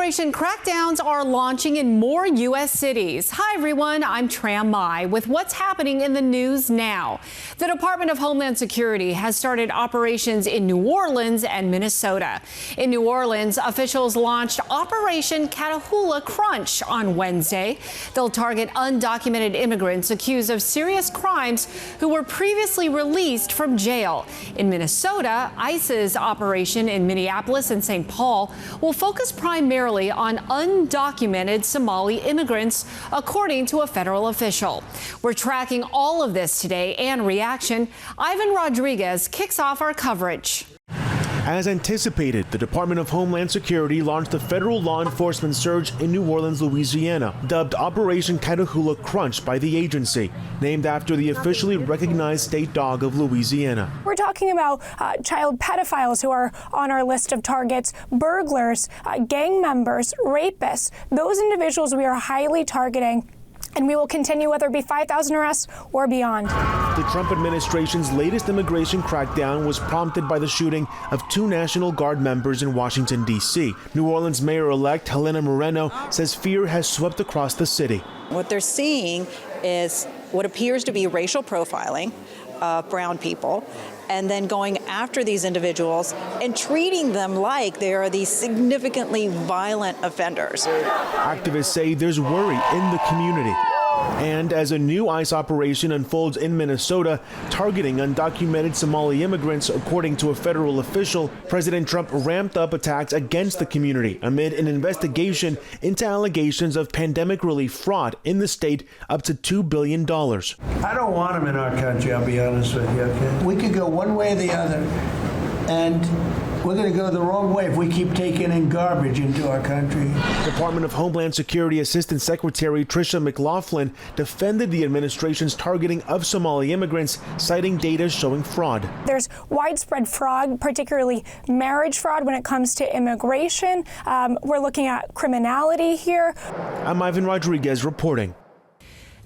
Operation Crackdowns are launching in more U.S. cities. Hi, everyone. I'm Tram Mai with what's happening in the news now. The Department of Homeland Security has started operations in New Orleans and Minnesota. In New Orleans, officials launched Operation Catahoula Crunch on Wednesday. They'll target undocumented immigrants accused of serious crimes who were previously released from jail. In Minnesota, ICE's operation in Minneapolis and St. Paul will focus primarily on undocumented Somali immigrants, according to a federal official. We're tracking all of this today and reaction. Ivan Rodriguez kicks off our coverage. As anticipated, the Department of Homeland Security launched a federal law enforcement surge in New Orleans, Louisiana, dubbed Operation Catahoula Crunch by the agency, named after the officially recognized state dog of Louisiana. We're talking about child pedophiles who are on our list of targets, burglars, gang members, rapists. Those individuals we are highly targeting, and we will continue whether it be 5,000 arrests or beyond. The Trump administration's latest immigration crackdown was prompted by the shooting of 2 National Guard members in Washington, D.C. New Orleans Mayor-elect Helena Moreno says fear has swept across the city. What they're seeing is what appears to be racial profiling of brown people, and then going after these individuals and treating them like they are these significantly violent offenders. Activists say there's worry in the community. And as a new ICE operation unfolds in Minnesota, targeting undocumented Somali immigrants, according to a federal official, President Trump ramped up attacks against the community amid an investigation into allegations of pandemic relief fraud in the state up to $2 billion. I don't want them in our country, I'll be honest with you, okay? We could go one way or the other, and we're going to go the wrong way if we keep taking in garbage into our country. Department of Homeland Security Assistant Secretary Tricia McLaughlin defended the administration's targeting of Somali immigrants, citing data showing fraud. There's widespread fraud, particularly marriage fraud when it comes to immigration. We're looking at criminality here. I'm Ivan Rodriguez reporting.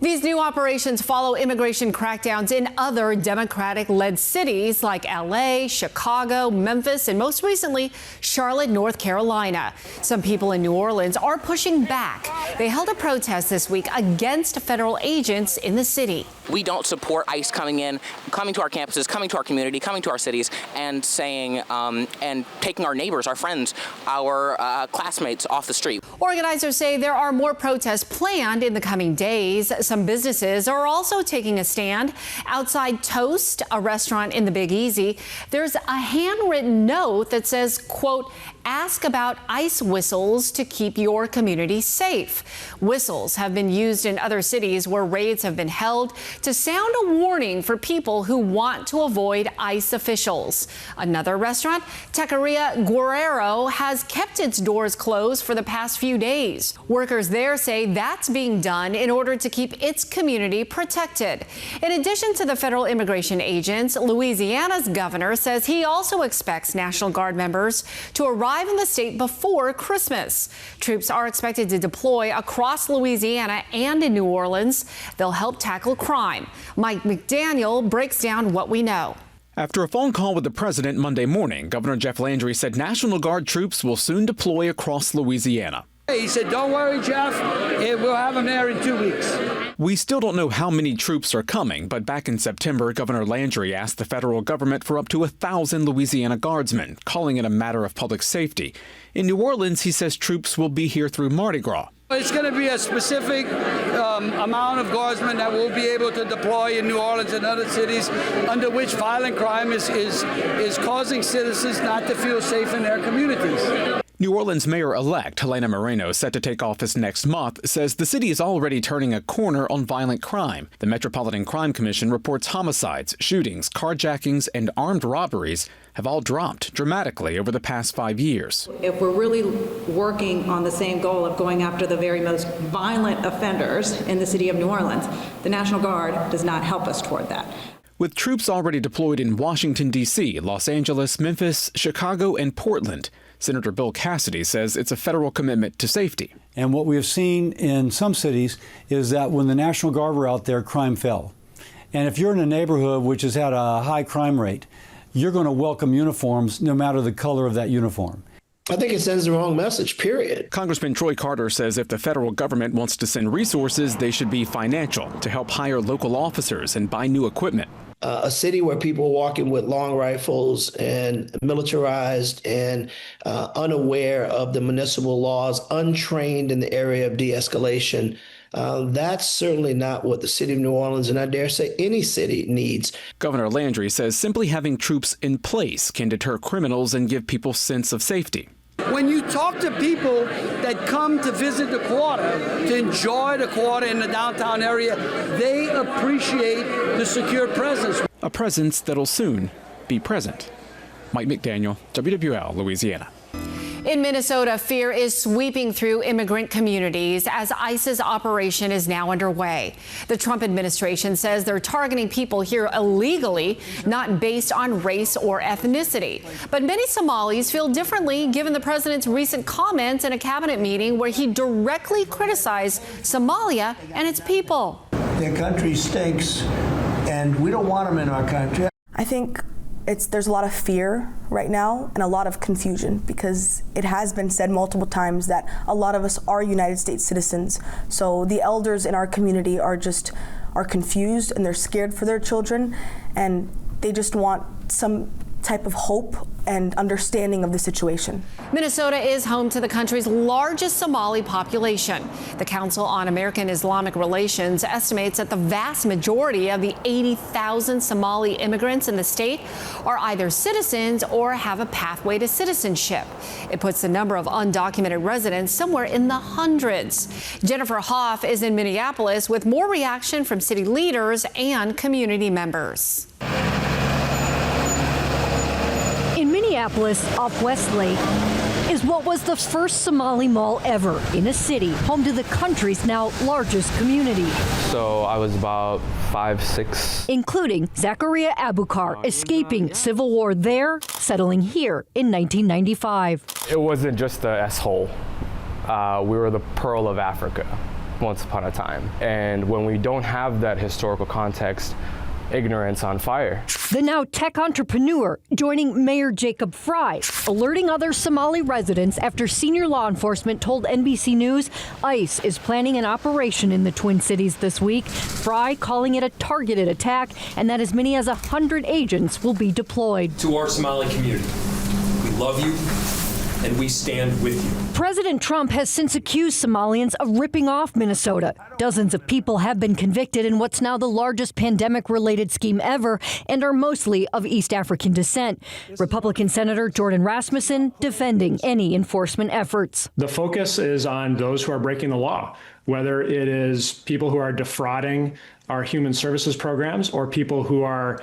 These new operations follow immigration crackdowns in other Democratic-led cities like L.A., Chicago, Memphis, and most recently, Charlotte, North Carolina. Some people in New Orleans are pushing back. They held a protest this week against federal agents in the city. We don't support ICE coming in, coming to our campuses, coming to our community, coming to our cities, and saying, and taking our neighbors, our friends, our classmates off the street. Organizers say there are more protests planned in the coming days. Some businesses are also taking a stand. Outside Toast, a restaurant in the Big Easy, there's a handwritten note that says, quote, "Ask about ICE whistles to keep your community safe." Whistles have been used in other cities where raids have been held to sound a warning for people who want to avoid ICE officials. Another restaurant, Taqueria Guerrero, has kept its doors closed for the past few days. Workers there say that's being done in order to keep its community protected. In addition to the federal immigration agents, Louisiana's governor says he also expects National Guard members to arrive in the state before Christmas. Troops are expected to deploy across Louisiana and in New Orleans. They'll help tackle crime. Mike McDaniel breaks down what we know. After a phone call with the president Monday morning, Governor Jeff Landry said National Guard troops will soon deploy across Louisiana. He said, "Don't worry, Jeff, we'll have them there in 2 weeks." We still don't know how many troops are coming, but back in September, Governor Landry asked the federal government for up to 1,000 Louisiana Guardsmen, calling it a matter of public safety. In New Orleans, he says troops will be here through Mardi Gras. It's going to be a specific amount of guardsmen that we'll be able to deploy in New Orleans and other cities under which violent crime is causing citizens not to feel safe in their communities. New Orleans Mayor-elect Helena Moreno, set to take office next month, says the city is already turning a corner on violent crime. The Metropolitan Crime Commission reports homicides, shootings, carjackings, and armed robberies have all dropped dramatically over the past 5 years. If we're really working on the same goal of going after the very most violent offenders in the city of New Orleans, the National Guard does not help us toward that. With troops already deployed in Washington, D.C., Los Angeles, Memphis, Chicago, and Portland, Senator Bill Cassidy says it's a federal commitment to safety. And what we have seen in some cities is that when the National Guard were out there, crime fell. And if you're in a neighborhood which has had a high crime rate, you're going to welcome uniforms no matter the color of that uniform. I think it sends the wrong message, period. Congressman Troy Carter says if the federal government wants to send resources, they should be financial to help hire local officers and buy new equipment. A city where people are walking with long rifles and militarized and unaware of the municipal laws, untrained in the area of de-escalation. That's certainly not what the city of New Orleans, and I dare say any city, needs. Governor Landry says simply having troops in place can deter criminals and give people a sense of safety. When you talk to people that come to visit the quarter, to enjoy the quarter in the downtown area, they appreciate the secure presence. A presence that'll soon be present. Mike McDaniel, WWL, Louisiana. In Minnesota, fear is sweeping through immigrant communities as ICE's operation is now underway. The Trump administration says they're targeting people here illegally, not based on race or ethnicity. But many Somalis feel differently given the president's recent comments in a cabinet meeting where he directly criticized Somalia and its people. Their country stinks, and we don't want them in our country. I think there's a lot of fear right now and a lot of confusion because it has been said multiple times that a lot of us are United States citizens. So the elders in our community are confused and they're scared for their children, and they just want some type of hope and understanding of the situation. Minnesota is home to the country's largest Somali population. The Council on American Islamic Relations estimates that the vast majority of the 80,000 Somali immigrants in the state are either citizens or have a pathway to citizenship. It puts the number of undocumented residents somewhere in the hundreds. Jennifer Hoff is in Minneapolis with more reaction from city leaders and community members. In Minneapolis, off West Lake, is what was the first Somali mall ever in a city, home to the country's now largest community. So I was about 5, 6. Including Zakaria Abukar, escaping civil war there, settling here in 1995. It wasn't just the S-hole. We were the pearl of Africa once upon a time. And when we don't have that historical context, ignorance on fire. The now tech entrepreneur joining Mayor Jacob Fry, alerting other Somali residents after senior law enforcement told NBC News ICE is planning an operation in the Twin Cities this week. Fry calling it a targeted attack and that as many as 100 agents will be deployed. To our Somali community, we love you and we stand with you. President Trump has since accused Somalians of ripping off Minnesota. Dozens of people have been convicted in what's now the largest pandemic-related scheme ever and are mostly of East African descent. Republican Senator Jordan Rasmussen defending any enforcement efforts. The focus is on those who are breaking the law, whether it is people who are defrauding our human services programs or people who are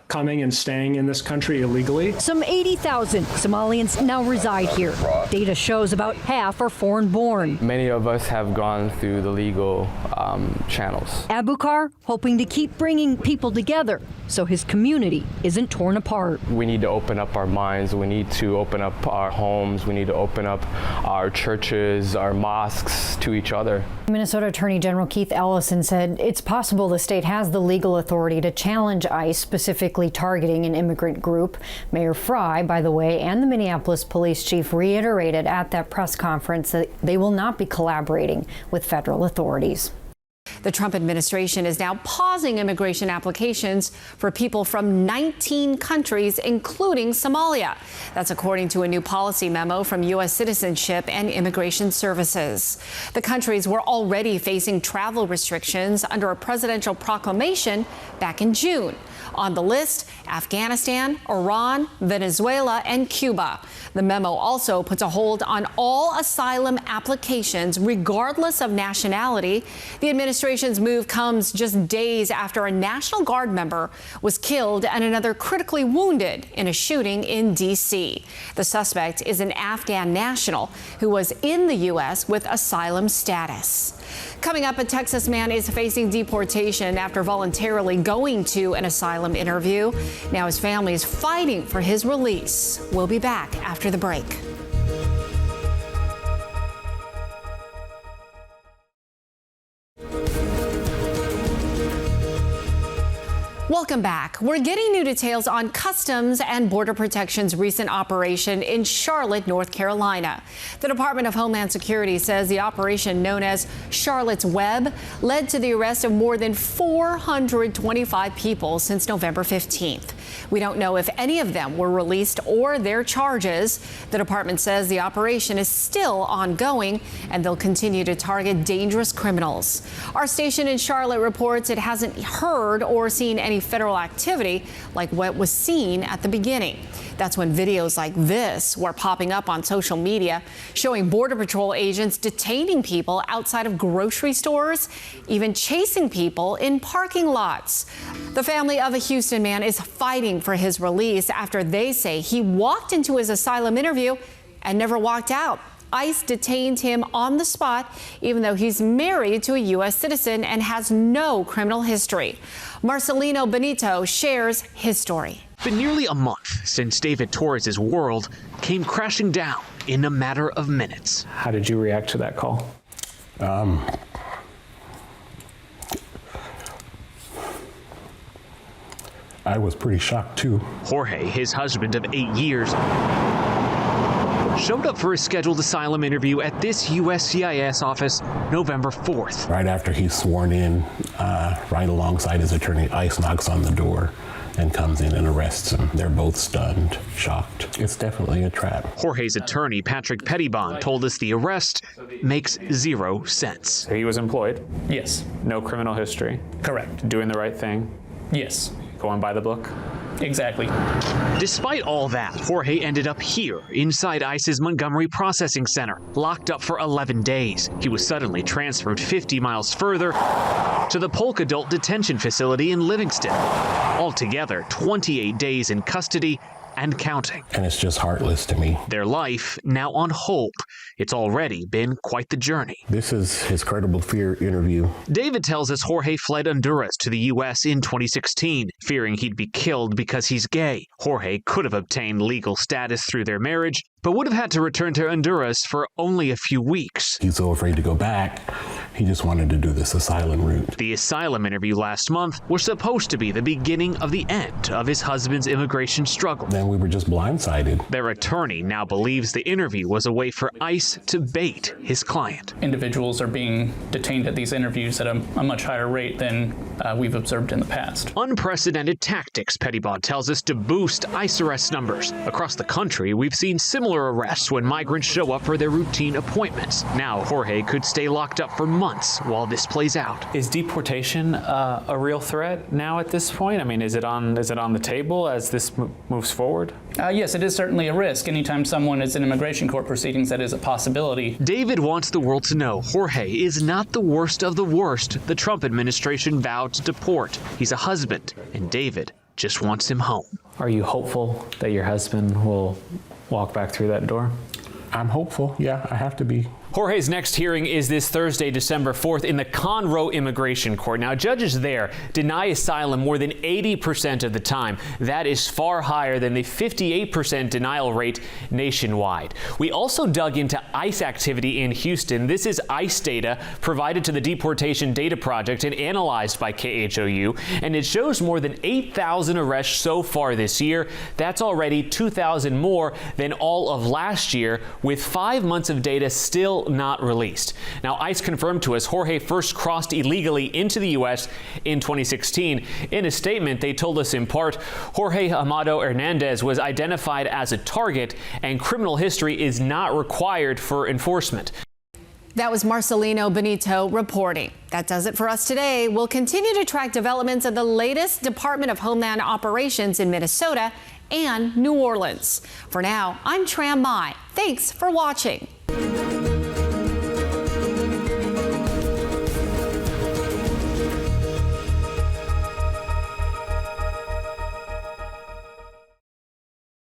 coming and staying in this country illegally. Some 80,000 Somalians now reside here. Data shows about half are foreign-born. Many of us have gone through the legal channels. Abukar hoping to keep bringing people together so his community isn't torn apart. We need to open up our minds. We need to open up our homes. We need to open up our churches, our mosques to each other. Minnesota Attorney General Keith Ellison said it's possible the state has the legal authority to challenge ICE, specifically targeting an immigrant group. Mayor Fry, by the way, and the Minneapolis police chief reiterated at that press conference that they will not be collaborating with federal authorities. The Trump administration is now pausing immigration applications for people from 19 countries, including Somalia. That's according to a new policy memo from U.S. Citizenship and Immigration Services. The countries were already facing travel restrictions under a presidential proclamation back in June. On the list, Afghanistan, Iran, Venezuela, and Cuba. The memo also puts a hold on all asylum applications, regardless of nationality. The administration's move comes just days after a National Guard member was killed and another critically wounded in a shooting in D.C. The suspect is an Afghan national who was in the U.S. with asylum status. Coming up, a Texas man is facing deportation after voluntarily going to an asylum interview. Now his family is fighting for his release. We'll be back after the break. Welcome back. We're getting new details on Customs and Border Protection's recent operation in Charlotte, North Carolina. The Department of Homeland Security says the operation, known as Charlotte's Web, led to the arrest of more than 425 people since November 15th. We don't know if any of them were released or their charges. The department says the operation is still ongoing and they'll continue to target dangerous criminals. Our station in Charlotte reports it hasn't heard or seen any federal activity like what was seen at the beginning. That's when videos like this were popping up on social media, showing Border Patrol agents detaining people outside of grocery stores, even chasing people in parking lots. The family of a Houston man is fighting for his release after they say he walked into his asylum interview and never walked out. ICE detained him on the spot, even though he's married to a U.S. citizen and has no criminal history. Marcelino Benito shares his story. It's been nearly a month since David Torres' world came crashing down in a matter of minutes. How did you react to that call? I was pretty shocked too. Jorge, his husband of 8 years, showed up for his scheduled asylum interview at this USCIS office November 4th. Right after he's sworn in, right alongside his attorney, ICE knocks on the door and comes in and arrests him. They're both stunned, shocked. It's definitely a trap. Jorge's attorney, Patrick Pettibon, told us the arrest makes zero sense. He was employed? Yes. No criminal history? Correct. Doing the right thing? Yes. Going by the book? Exactly. Despite all that, Jorge ended up here inside ICE's Montgomery Processing Center, locked up for 11 days. He was suddenly transferred 50 miles further to the Polk Adult Detention Facility in Livingston. Altogether, 28 days in custody and counting. And it's just heartless to me. Their life now on hold. It's already been quite the journey. This is his credible fear interview. David tells us Jorge fled Honduras to the U.S. in 2016, fearing he'd be killed because he's gay. Jorge could have obtained legal status through their marriage, but would have had to return to Honduras for only a few weeks. He's so afraid to go back, he just wanted to do this asylum route. The asylum interview last month was supposed to be the beginning of the end of his husband's immigration struggle. Then we were just blindsided. Their attorney now believes the interview was a way for ICE to bait his client. Individuals are being detained at these interviews at a much higher rate than we've observed in the past. Unprecedented tactics, Pettibon tells us, to boost ICE arrest numbers. Across the country, we've seen similar arrests when migrants show up for their routine appointments. Now, Jorge could stay locked up for months while this plays out. Is deportation a real threat now at this point? I mean, is it on the table as this moves forward? Yes, it is certainly a risk. Anytime someone is in immigration court proceedings, that is a possibility. David wants the world to know Jorge is not the worst of the worst the Trump administration vowed to deport. He's a husband, and David just wants him home. Are you hopeful that your husband will walk back through that door? I'm hopeful. Yeah, I have to be. Jorge's next hearing is this Thursday, December 4th, in the Conroe Immigration Court. Now, judges there deny asylum more than 80% of the time. That is far higher than the 58% denial rate nationwide. We also dug into ICE activity in Houston. This is ICE data provided to the Deportation Data Project and analyzed by KHOU, and it shows more than 8,000 arrests so far this year. That's already 2,000 more than all of last year, with 5 months of data still not released. Now, ICE confirmed to us Jorge first crossed illegally into the U.S. in 2016. In a statement, they told us in part, Jorge Amado Hernandez was identified as a target and criminal history is not required for enforcement. That was Marcelino Benito reporting. That does it for us today. We'll continue to track developments of the latest Department of Homeland operations in Minnesota and New Orleans. For now, I'm Tram Mai. Thanks for watching.